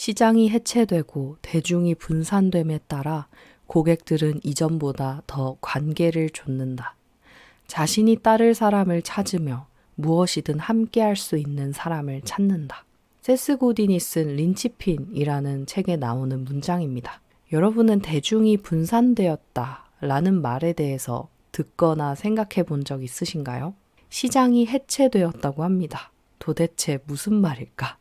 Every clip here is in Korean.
시장이 해체되고 대중이 분산됨에 따라 고객들은 이전보다 더 관계를 좇는다. 자신이 따를 사람을 찾으며 무엇이든 함께 할 수 있는 사람을 찾는다. 세스 고딘이 쓴 린치핀이라는 책에 나오는 문장입니다. 여러분은 대중이 분산되었다 라는 말에 대해서 듣거나 생각해 본 적 있으신가요? 시장이 해체되었다고 합니다. 도대체 무슨 말일까?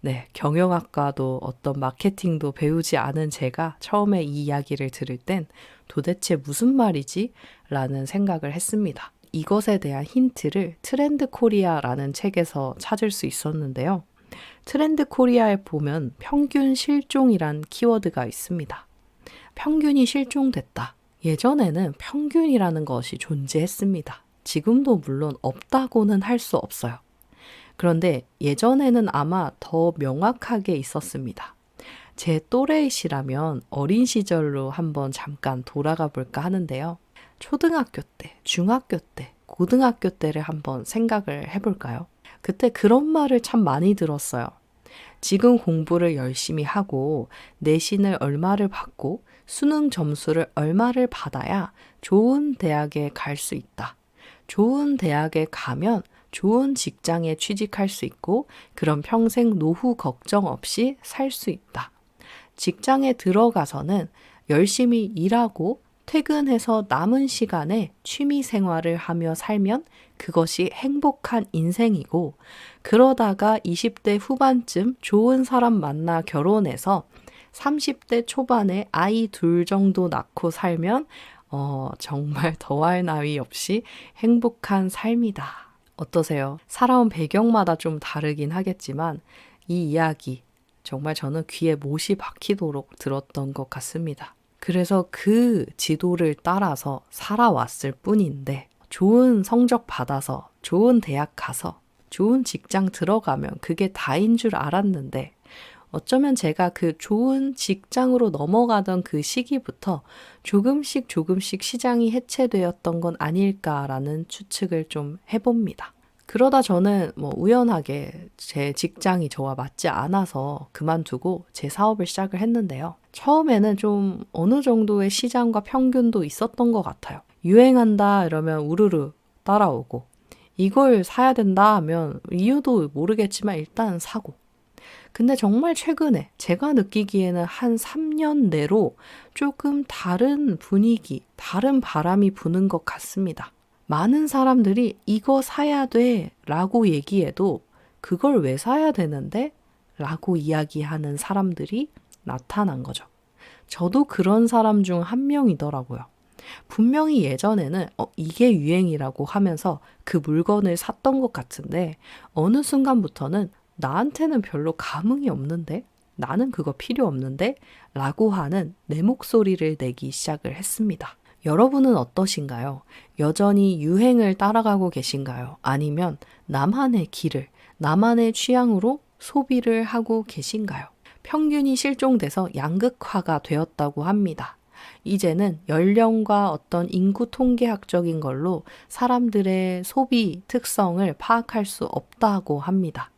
네, 경영학과도 어떤 마케팅도 배우지 않은 제가 처음에 이 이야기를 들을 땐 도대체 무슨 말이지? 라는 생각을 했습니다. 이것에 대한 힌트를 트렌드 코리아라는 책에서 찾을 수 있었는데요. 트렌드 코리아에 보면 평균 실종이란 키워드가 있습니다. 평균이 실종됐다. 예전에는 평균이라는 것이 존재했습니다. 지금도 물론 없다고는 할 수 없어요. 그런데 예전에는 아마 더 명확하게 있었습니다. 제 또래이시라면 어린 시절로 한번 잠깐 돌아가 볼까 하는데요. 초등학교 때, 중학교 때, 고등학교 때를 한번 생각을 해볼까요? 그때 그런 말을 참 많이 들었어요. 지금 공부를 열심히 하고 내신을 얼마를 받고 수능 점수를 얼마를 받아야 좋은 대학에 갈 수 있다. 좋은 대학에 가면 좋은 직장에 취직할 수 있고 그런 평생 노후 걱정 없이 살 수 있다. 직장에 들어가서는 열심히 일하고 퇴근해서 남은 시간에 취미 생활을 하며 살면 그것이 행복한 인생이고 그러다가 20대 후반쯤 좋은 사람 만나 결혼해서 30대 초반에 아이 둘 정도 낳고 살면 정말 더할 나위 없이 행복한 삶이다. 어떠세요? 살아온 배경마다 좀 다르긴 하겠지만 이 이야기 정말 저는 귀에 못이 박히도록 들었던 것 같습니다. 그래서 그 지도를 따라서 살아왔을 뿐인데 좋은 성적 받아서 좋은 대학 가서 좋은 직장 들어가면 그게 다인 줄 알았는데 어쩌면 제가 그 좋은 직장으로 넘어가던 그 시기부터 조금씩 시장이 해체되었던 건 아닐까라는 추측을 좀 해봅니다. 그러다 저는 우연하게 제 직장이 저와 맞지 않아서 그만두고 제 사업을 시작을 했는데요. 처음에는 좀 어느 정도의 시장과 평균도 있었던 것 같아요. 유행한다 이러면 우르르 따라오고 이걸 사야 된다 하면 이유도 모르겠지만 일단 사고 근데 정말 최근에 제가 느끼기에는 한 3년 내로 조금 다른 분위기, 다른 바람이 부는 것 같습니다. 많은 사람들이 이거 사야 돼 라고 얘기해도 그걸 왜 사야 되는데? 라고 이야기하는 사람들이 나타난 거죠. 저도 그런 사람 중 한 명이더라고요. 분명히 예전에는 이게 유행이라고 하면서 그 물건을 샀던 것 같은데 어느 순간부터는 나한테는 별로 감흥이 없는데? 나는 그거 필요 없는데? 라고 하는 내 목소리를 내기 시작을 했습니다. 여러분은 어떠신가요? 여전히 유행을 따라가고 계신가요? 아니면 나만의 길을, 나만의 취향으로 소비를 하고 계신가요? 평균이 실종돼서 양극화가 되었다고 합니다. 이제는 연령과 어떤 인구 통계학적인 걸로 사람들의 소비 특성을 파악할 수 없다고 합니다.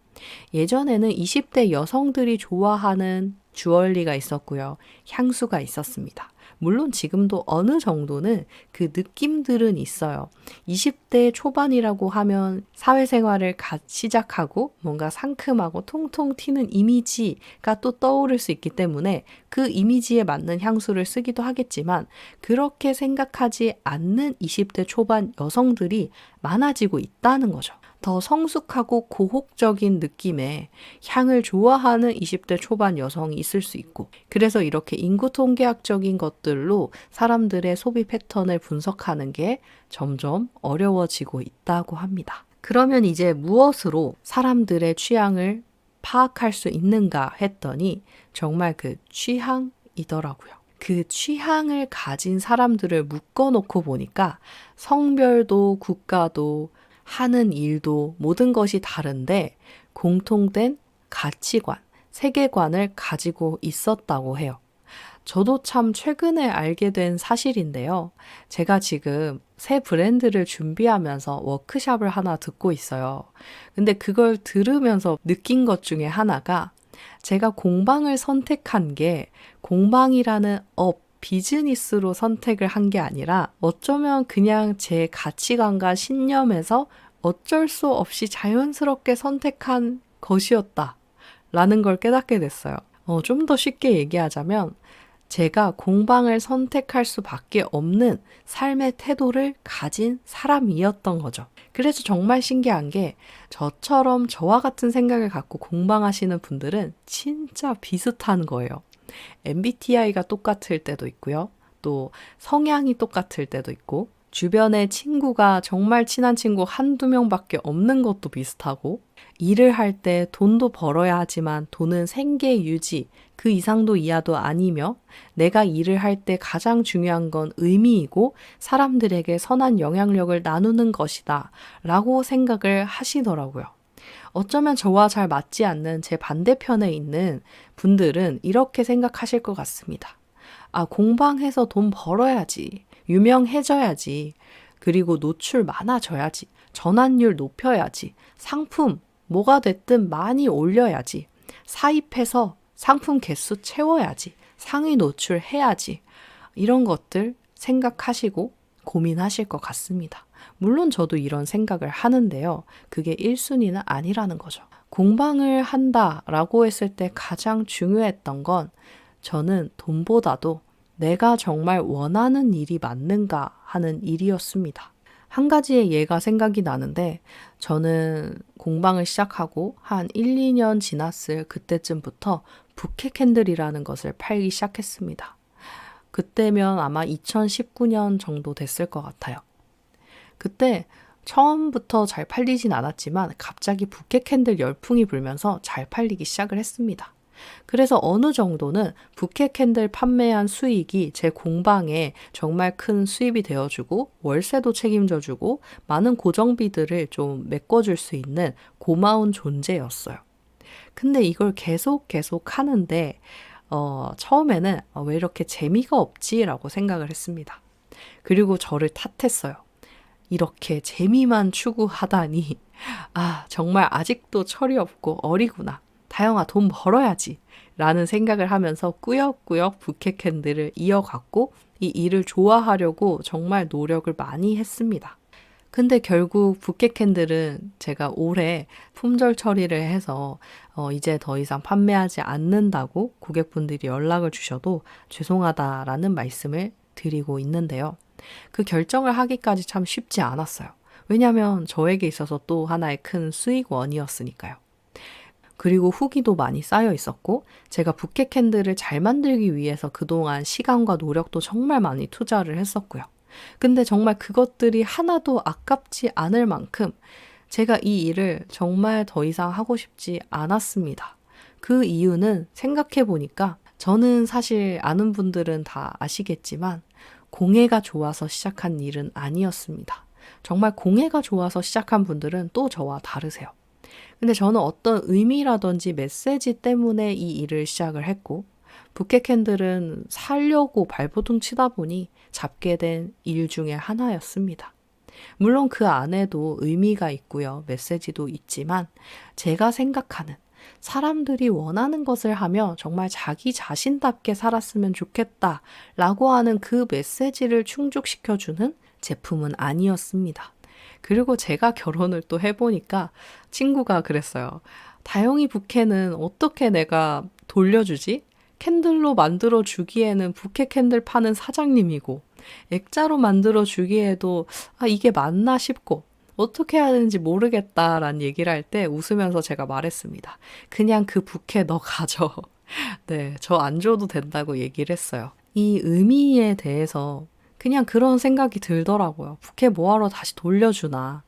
예전에는 20대 여성들이 좋아하는 주얼리가 있었고요. 향수가 있었습니다. 물론 지금도 어느 정도는 그 느낌들은 있어요. 20대 초반이라고 하면 사회생활을 시작하고 뭔가 상큼하고 통통 튀는 이미지가 또 떠오를 수 있기 때문에 그 이미지에 맞는 향수를 쓰기도 하겠지만 그렇게 생각하지 않는 20대 초반 여성들이 많아지고 있다는 거죠. 더 성숙하고 고혹적인 느낌의 향을 좋아하는 20대 초반 여성이 있을 수 있고 그래서 이렇게 인구 통계학적인 것들로 사람들의 소비 패턴을 분석하는 게 점점 어려워지고 있다고 합니다. 그러면 이제 무엇으로 사람들의 취향을 파악할 수 있는가 했더니 정말 그 취향이더라고요. 그 취향을 가진 사람들을 묶어놓고 보니까 성별도 국가도 하는 일도 모든 것이 다른데 공통된 가치관, 세계관을 가지고 있었다고 해요. 저도 참 최근에 알게 된 사실인데요. 제가 지금 새 브랜드를 준비하면서 워크샵을 하나 듣고 있어요. 근데 그걸 들으면서 느낀 것 중에 하나가 제가 공방을 선택한 게 공방이라는 비즈니스로 선택을 한 게 아니라 어쩌면 그냥 제 가치관과 신념에서 어쩔 수 없이 자연스럽게 선택한 것이었다라는 걸 깨닫게 됐어요. 좀 더 쉽게 얘기하자면 제가 공방을 선택할 수밖에 없는 삶의 태도를 가진 사람이었던 거죠. 그래서 정말 신기한 게 저처럼 저와 같은 생각을 갖고 공방하시는 분들은 진짜 비슷한 거예요. MBTI가 똑같을 때도 있고요. 또 성향이 똑같을 때도 있고 주변에 친구가 정말 친한 친구 한두 명밖에 없는 것도 비슷하고 일을 할 때 돈도 벌어야 하지만 돈은 생계 유지, 그 이상도 이하도 아니며 내가 일을 할 때 가장 중요한 건 의미이고 사람들에게 선한 영향력을 나누는 것이다 라고 생각을 하시더라고요. 어쩌면 저와 잘 맞지 않는 제 반대편에 있는 분들은 이렇게 생각하실 것 같습니다. 공방해서 돈 벌어야지. 유명해져야지. 그리고 노출 많아져야지. 전환율 높여야지. 상품 뭐가 됐든 많이 올려야지. 사입해서 상품 개수 채워야지. 상위 노출해야지. 이런 것들 생각하시고 고민하실 것 같습니다. 물론 저도 이런 생각을 하는데요. 그게 1순위는 아니라는 거죠. 공방을 한다라고 했을 때 가장 중요했던 건 저는 돈보다도 내가 정말 원하는 일이 맞는가 하는 일이었습니다. 한 가지의 예가 생각이 나는데 저는 공방을 시작하고 한 1, 2년 지났을 그때쯤부터 부케 캔들이라는 것을 팔기 시작했습니다. 그때면 아마 2019년 정도 됐을 것 같아요. 그때 처음부터 잘 팔리진 않았지만 갑자기 부케 캔들 열풍이 불면서 잘 팔리기 시작을 했습니다. 그래서 어느 정도는 부케 캔들 판매한 수익이 제 공방에 정말 큰 수입이 되어주고 월세도 책임져주고 많은 고정비들을 좀 메꿔줄 수 있는 고마운 존재였어요. 근데 이걸 계속 하는데 처음에는 왜 이렇게 재미가 없지라고 생각을 했습니다. 그리고 저를 탓했어요. 이렇게 재미만 추구하다니 정말 아직도 철이 없고 어리구나. 다영아 돈 벌어야지 라는 생각을 하면서 꾸역꾸역 부케 캔들을 이어갔고 이 일을 좋아하려고 정말 노력을 많이 했습니다. 근데 결국 부케 캔들은 제가 올해 품절 처리를 해서 이제 더 이상 판매하지 않는다고 고객분들이 연락을 주셔도 죄송하다라는 말씀을 드리고 있는데요. 그 결정을 하기까지 참 쉽지 않았어요. 왜냐하면 저에게 있어서 또 하나의 큰 수익원이었으니까요. 그리고 후기도 많이 쌓여 있었고 제가 부케 캔들을 잘 만들기 위해서 그동안 시간과 노력도 정말 많이 투자를 했었고요. 근데 정말 그것들이 하나도 아깝지 않을 만큼 제가 이 일을 정말 더 이상 하고 싶지 않았습니다. 그 이유는 생각해 보니까 저는 사실 아는 분들은 다 아시겠지만 공예가 좋아서 시작한 일은 아니었습니다. 정말 공예가 좋아서 시작한 분들은 또 저와 다르세요. 근데 저는 어떤 의미라든지 메시지 때문에 이 일을 시작을 했고 부케 캔들은 살려고 발버둥 치다 보니 잡게 된 일 중에 하나였습니다. 물론 그 안에도 의미가 있고요. 메시지도 있지만 제가 생각하는 사람들이 원하는 것을 하며 정말 자기 자신답게 살았으면 좋겠다라고 하는 그 메시지를 충족시켜주는 제품은 아니었습니다. 그리고 제가 결혼을 또 해보니까 친구가 그랬어요. 다영이 부케는 어떻게 내가 돌려주지? 캔들로 만들어 주기에는 부케 캔들 파는 사장님이고 액자로 만들어 주기에도 이게 맞나 싶고 어떻게 해야 되는지 모르겠다라는 얘기를 할 때 웃으면서 제가 말했습니다. 그냥 그 부케 너 가져. 네, 저 안 줘도 된다고 얘기를 했어요. 이 의미에 대해서 그냥 그런 생각이 들더라고요. 부케 뭐하러 다시 돌려주나.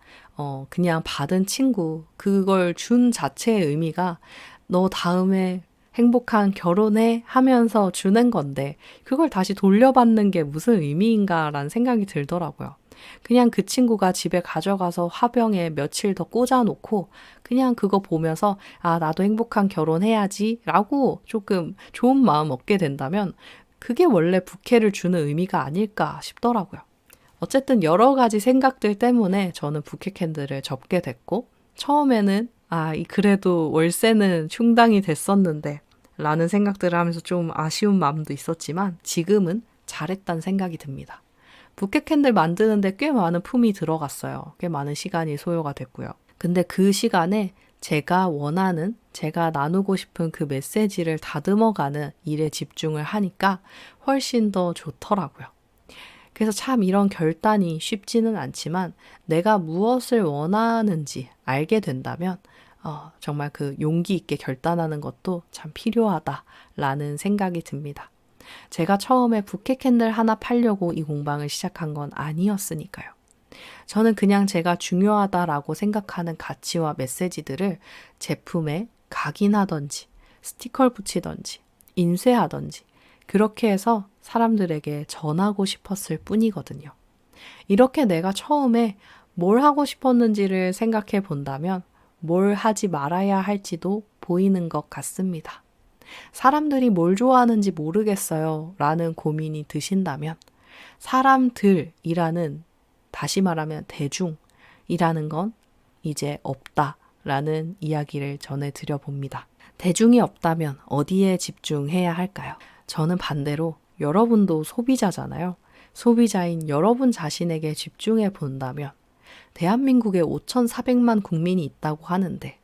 그냥 받은 친구, 그걸 준 자체의 의미가 너 다음에 행복한 결혼해 하면서 주는 건데 그걸 다시 돌려받는 게 무슨 의미인가라는 생각이 들더라고요. 그냥 그 친구가 집에 가져가서 화병에 며칠 더 꽂아놓고 그냥 그거 보면서 나도 행복한 결혼해야지 라고 조금 좋은 마음 얻게 된다면 그게 원래 부케를 주는 의미가 아닐까 싶더라고요. 어쨌든 여러 가지 생각들 때문에 저는 부케 캔들을 접게 됐고 처음에는 그래도 월세는 충당이 됐었는데 라는 생각들을 하면서 좀 아쉬운 마음도 있었지만 지금은 잘했다는 생각이 듭니다. 부케 캔들 만드는데 꽤 많은 품이 들어갔어요. 꽤 많은 시간이 소요가 됐고요. 근데 그 시간에 제가 원하는, 제가 나누고 싶은 그 메시지를 다듬어가는 일에 집중을 하니까 훨씬 더 좋더라고요. 그래서 참 이런 결단이 쉽지는 않지만 내가 무엇을 원하는지 알게 된다면 정말 그 용기 있게 결단하는 것도 참 필요하다라는 생각이 듭니다. 제가 처음에 부케 캔들 하나 팔려고 이 공방을 시작한 건 아니었으니까요. 저는 그냥 제가 중요하다라고 생각하는 가치와 메시지들을 제품에 각인하던지, 스티커를 붙이던지, 인쇄하던지, 그렇게 해서 사람들에게 전하고 싶었을 뿐이거든요. 이렇게 내가 처음에 뭘 하고 싶었는지를 생각해 본다면 뭘 하지 말아야 할지도 보이는 것 같습니다. 사람들이 뭘 좋아하는지 모르겠어요 라는 고민이 드신다면 사람들이라는, 다시 말하면 대중이라는 건 이제 없다라는 이야기를 전해드려 봅니다. 대중이 없다면 어디에 집중해야 할까요? 저는 반대로 여러분도 소비자잖아요. 소비자인 여러분 자신에게 집중해 본다면 대한민국에 5,400만 국민이 있다고 하는데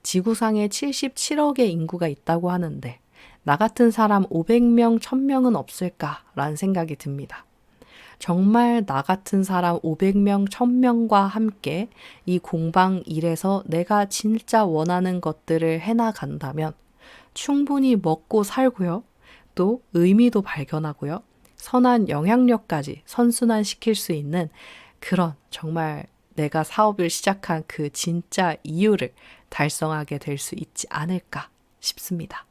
지구상에 77억의 인구가 있다고 하는데 나 같은 사람 500명, 1000명은 없을까라는 생각이 듭니다. 정말 나 같은 사람 500명, 1000명과 함께 이 공방 일에서 내가 진짜 원하는 것들을 해나간다면 충분히 먹고 살고요. 또 의미도 발견하고요. 선한 영향력까지 선순환시킬 수 있는 그런 정말 내가 사업을 시작한 그 진짜 이유를 달성하게 될 수 있지 않을까 싶습니다.